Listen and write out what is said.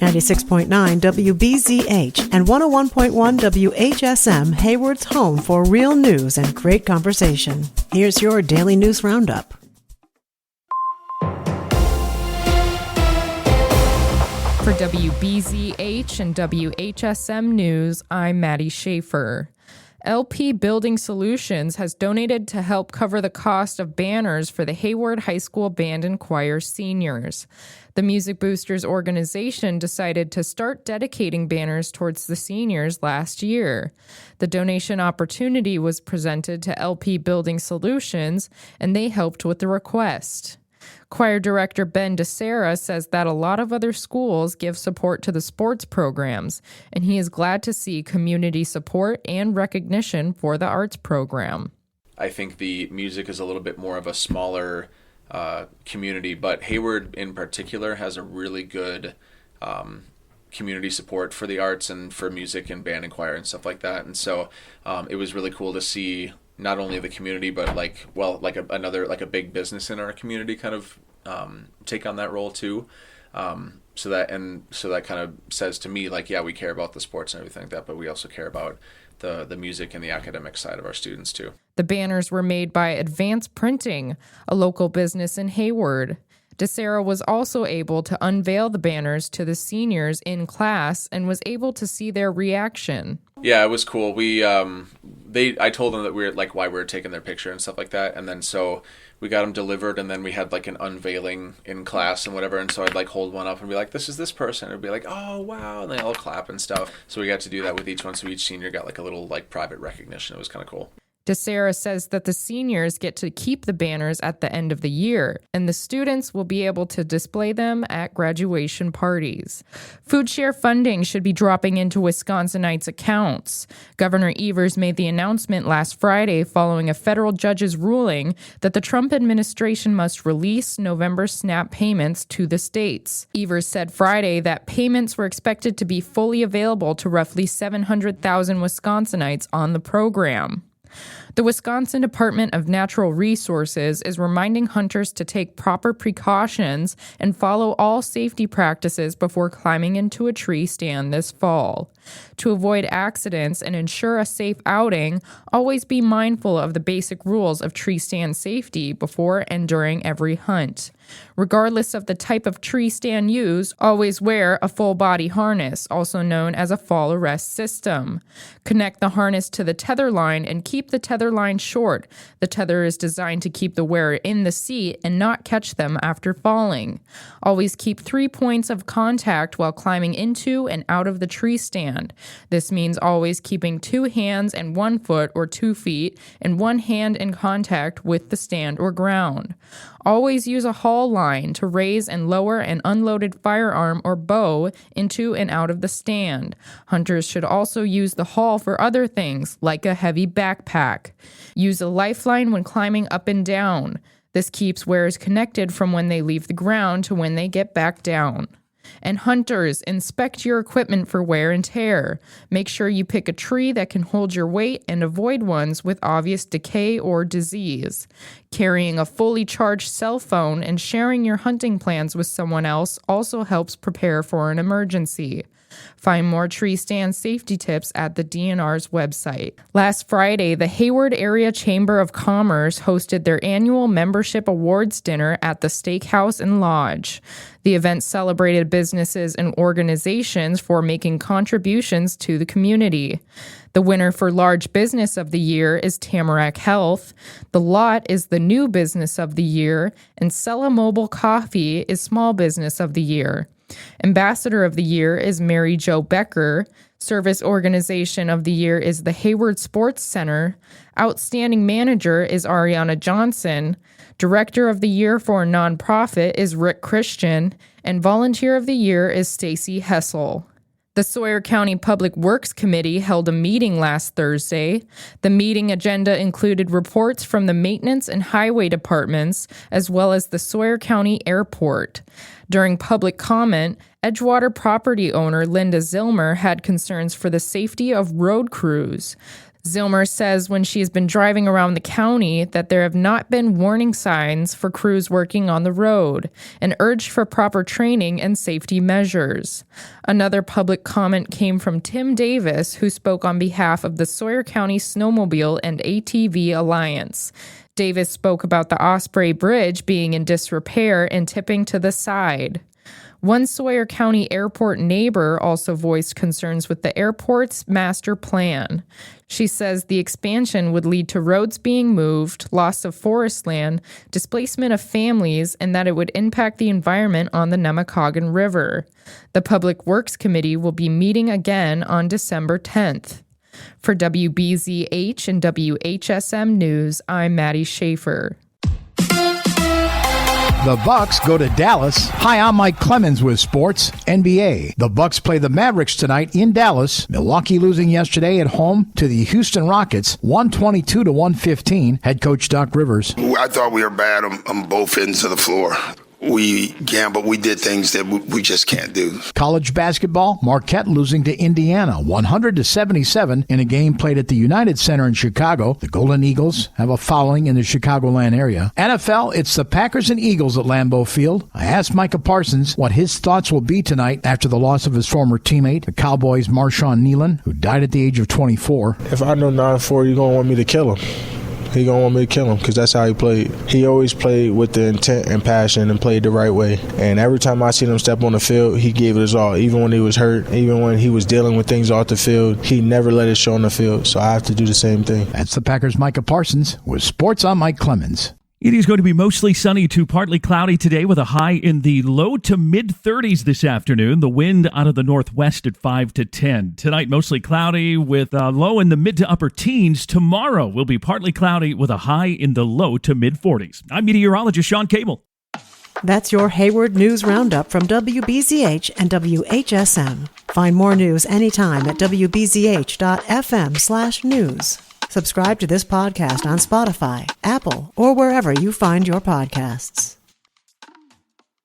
96.9 WBZH and 101.1 WHSM, Hayward's home for real news and great conversation. Here's your daily news roundup. For WBZH and WHSM News, I'm Maddie Schaefer. LP Building Solutions has donated to help cover the cost of banners for the Hayward High School Band and Choir seniors. The Music Boosters organization decided to start dedicating banners towards the seniors last year. The donation opportunity was presented to LP Building Solutions, and they helped with the request. Choir Director Ben DeSera says that a lot of other schools give support to the sports programs, and he is glad to see community support and recognition for the arts program. I think the music is a little bit more of a smaller community, but Hayward in particular has a really good community support for the arts and for music and band and choir and stuff like that. And so it was really cool to see not only the community, but a big business in our community kind of take on that role too. So that kind of says to me, like, yeah, we care about the sports and everything like that, but we also care about the music and the academic side of our students too. The banners were made by Advanced Printing, a local business in Hayward. DeSera was also able to unveil the banners to the seniors in class and was able to see their reaction. Yeah, it was cool. I told them that we were why we were taking their picture and stuff like that, and then so we got them delivered, and then we had an unveiling in class and whatever, and so I'd hold one up and be like, this is this person, and it'd be like, oh wow, and they all clap and stuff. So we got to do that with each one, so each senior got a little private recognition. It was kind of cool. DeSera says that the seniors get to keep the banners at the end of the year, and the students will be able to display them at graduation parties. Food share funding should be dropping into Wisconsinites' accounts. Governor Evers made the announcement last Friday following a federal judge's ruling that the Trump administration must release November SNAP payments to the states. Evers said Friday that payments were expected to be fully available to roughly 700,000 Wisconsinites on the program. The Wisconsin Department of Natural Resources is reminding hunters to take proper precautions and follow all safety practices before climbing into a tree stand this fall. To avoid accidents and ensure a safe outing, always be mindful of the basic rules of tree stand safety before and during every hunt. Regardless of the type of tree stand used, always wear a full-body harness, also known as a fall arrest system. Connect the harness to the tether line and keep the tether line short. The tether is designed to keep the wearer in the seat and not catch them after falling. Always keep 3 points of contact while climbing into and out of the tree stand. This means always keeping 2 hands and 1 foot or 2 feet and 1 hand in contact with the stand or ground. Always use a haul line to raise and lower an unloaded firearm or bow into and out of the stand. Hunters should also use the haul for other things, like a heavy backpack. Use a lifeline when climbing up and down. This keeps wearers connected from when they leave the ground to when they get back down. And hunters, inspect your equipment for wear and tear. Make sure you pick a tree that can hold your weight and avoid ones with obvious decay or disease. Carrying a fully charged cell phone and sharing your hunting plans with someone else also helps prepare for an emergency. Find more tree stand safety tips at the DNR's website. Last Friday, the Hayward Area Chamber of Commerce hosted their annual membership awards dinner at the Steakhouse and Lodge. The event celebrated businesses and organizations for making contributions to the community. The winner for Large Business of the Year is Tamarack Health. The Lot is the New Business of the Year, and Sella Mobile Coffee is Small Business of the Year. Ambassador of the Year is Mary Jo Becker. Service Organization of the Year is the Hayward Sports Center. Outstanding Manager is Ariana Johnson. Director of the Year for a Nonprofit is Rick Christian. And Volunteer of the Year is Stacy Hessel. The Sawyer County Public Works Committee held a meeting last Thursday. The meeting agenda included reports from the maintenance and highway departments, as well as the Sawyer County Airport. During public comment, Edgewater property owner Linda Zilmer had concerns for the safety of road crews. Zilmer says when she has been driving around the county that there have not been warning signs for crews working on the road and urged for proper training and safety measures. Another public comment came from Tim Davis, who spoke on behalf of the Sawyer County Snowmobile and ATV Alliance. Davis spoke about the Osprey Bridge being in disrepair and tipping to the side. One Sawyer County airport neighbor also voiced concerns with the airport's master plan. She says the expansion would lead to roads being moved, loss of forest land, displacement of families, and that it would impact the environment on the Nemacolin River. The Public Works Committee will be meeting again on December 10th. For WBZH and WHSM News, I'm Maddie Schaefer. The Bucks go to Dallas. Hi, I'm Mike Clemens with Sports NBA. The Bucks play the Mavericks tonight in Dallas. Milwaukee losing yesterday at home to the Houston Rockets, 122-115. Head coach Doc Rivers. I thought we were bad on both ends of the floor. We gambled. We did things that we just can't do. College basketball, Marquette losing to Indiana, 100-77 in a game played at the United Center in Chicago. The Golden Eagles have a following in the Chicagoland area. NFL, it's the Packers and Eagles at Lambeau Field. I asked Micah Parsons what his thoughts will be tonight after the loss of his former teammate, the Cowboys' Marshawn Nealon, who died at the age of 24. If I know 9-4, you're going to want me to kill him. He going to want me to kill him because that's how he played. He always played with the intent and passion and played the right way. And every time I seen him step on the field, he gave it his all. Even when he was hurt, even when he was dealing with things off the field, he never let it show on the field. So I have to do the same thing. That's the Packers' Micah Parsons with Sports. I'm Mike Clemens. It is going to be mostly sunny to partly cloudy today with a high in the low to mid-30s this afternoon. The wind out of the northwest at 5 to 10. Tonight, mostly cloudy with a low in the mid to upper teens. Tomorrow will be partly cloudy with a high in the low to mid-40s. I'm meteorologist Sean Cable. That's your Hayward News Roundup from WBZH and WHSM. Find more news anytime at wbzh.fm/news. Subscribe to this podcast on Spotify, Apple, or wherever you find your podcasts.